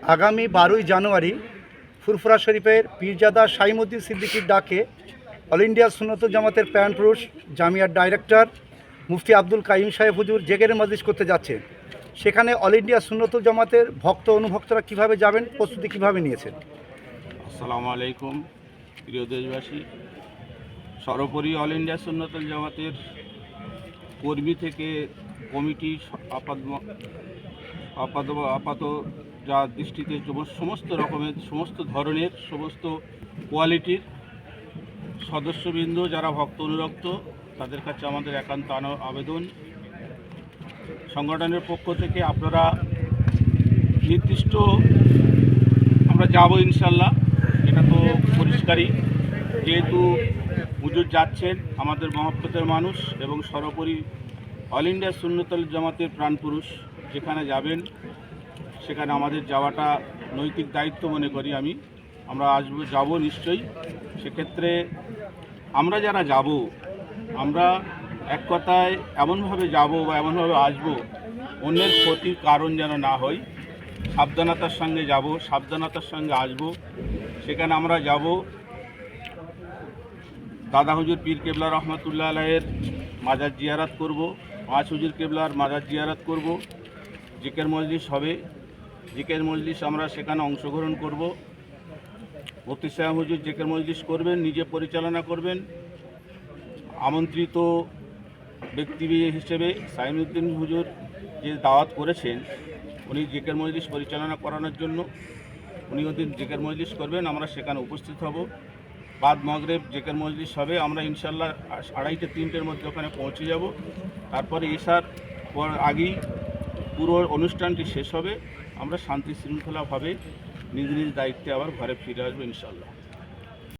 আগামী 12ই জানুয়ারি ফুরফুরা শরীফের পীরজাদা শাইমুদ্দিন সিদ্দিকীর ডাকে অল ইন্ডিয়া সুন্নতুল জামাতের প্রাণপুরুষ জামিয়ার ডাইরেক্টর মুফতি আব্দুল কাইম সাহেব হুজুর জেকের মজলিস করতে যাচ্ছেন। সেখানে অল ইন্ডিয়া সুন্নতুল জামাতের ভক্ত অনুভক্তরা কিভাবে যাবেন, প্রস্তুতি কিভাবে নিয়েছেন? আসসালামু আলাইকুম প্রিয় দেশবাসী। সর্বোপরি অল ইন্ডিয়া সুন্নতুল জামাতের কর্মী থেকে কমিটি আপাত যা দৃষ্টিতে সমস্ত রকমের, সমস্ত ধরনের, সমস্ত কোয়ালিটির সদস্যবৃন্দ যারা ভক্ত অনুরক্ত, তাদের কাছে আমাদের একান্ত আবেদন, সংগঠনের পক্ষ থেকে আপনারা নির্দিষ্ট আমরা যাব ইনশাল্লাহ, এটা তো পরিষ্কারই। যেহেতু হুজুর যাচ্ছেন আমাদের মহব্বতের মানুষ এবং সর্বোপরি অল ইন্ডিয়া সুন্নতুল জামাতের প্রাণপুরুষ, যেখানে যাবেন সেখানে আমাদের যাওয়াটা নৈতিক দায়িত্ব মনে করি আমরা যাব নিশ্চয়ই। সেক্ষেত্রে আমরা যারা যাব, আমরা এক কথায় এমনভাবে যাব বা এমনভাবে আসব অন্যের ক্ষতির কারণ যেন না হয়। সাবধানতার সঙ্গে যাব, সাবধানতার সঙ্গে আসব। সেখানে আমরা যাব দাদা হুজুর পীর কেবলা রহমতুল্লাহ আলাইয়ের মাজার জিয়ারত করব, পাঁচ হুজুর কেবলার মাজার জিয়ারত করব, জিকের মজলিস হবে, জিকের মজলিস আমরা সেখানে অংশগ্রহণ করব। মুফতি সাহেব হুজুর জিকের মজলিস করবেন, নিজে পরিচালনা করবেন। আমন্ত্রিত ব্যক্তি হিসেবে সাইমুদ্দিন হুজুর যে দাওয়াত করেছেন, উনি জিকের মজলিস পরিচালনা করানোর জন্য উনি ওদিন জিকের মজলিস করবেন, আমরা সেখানে উপস্থিত হব। বাদ মগরেব জিকের মজলিস হবে, আমরা ইনশাল্লাহ 2:30-3টের মধ্যে ওখানে পৌঁছে যাব। তারপরে এশার পর আগেই পুরো অনুষ্ঠানটি শেষ হবে, আমরা শান্তি শৃঙ্খলাভাবে নিজ নিজ দায়িত্বে আবার ঘরে ফিরে আসবো ইনশাল্লাহ।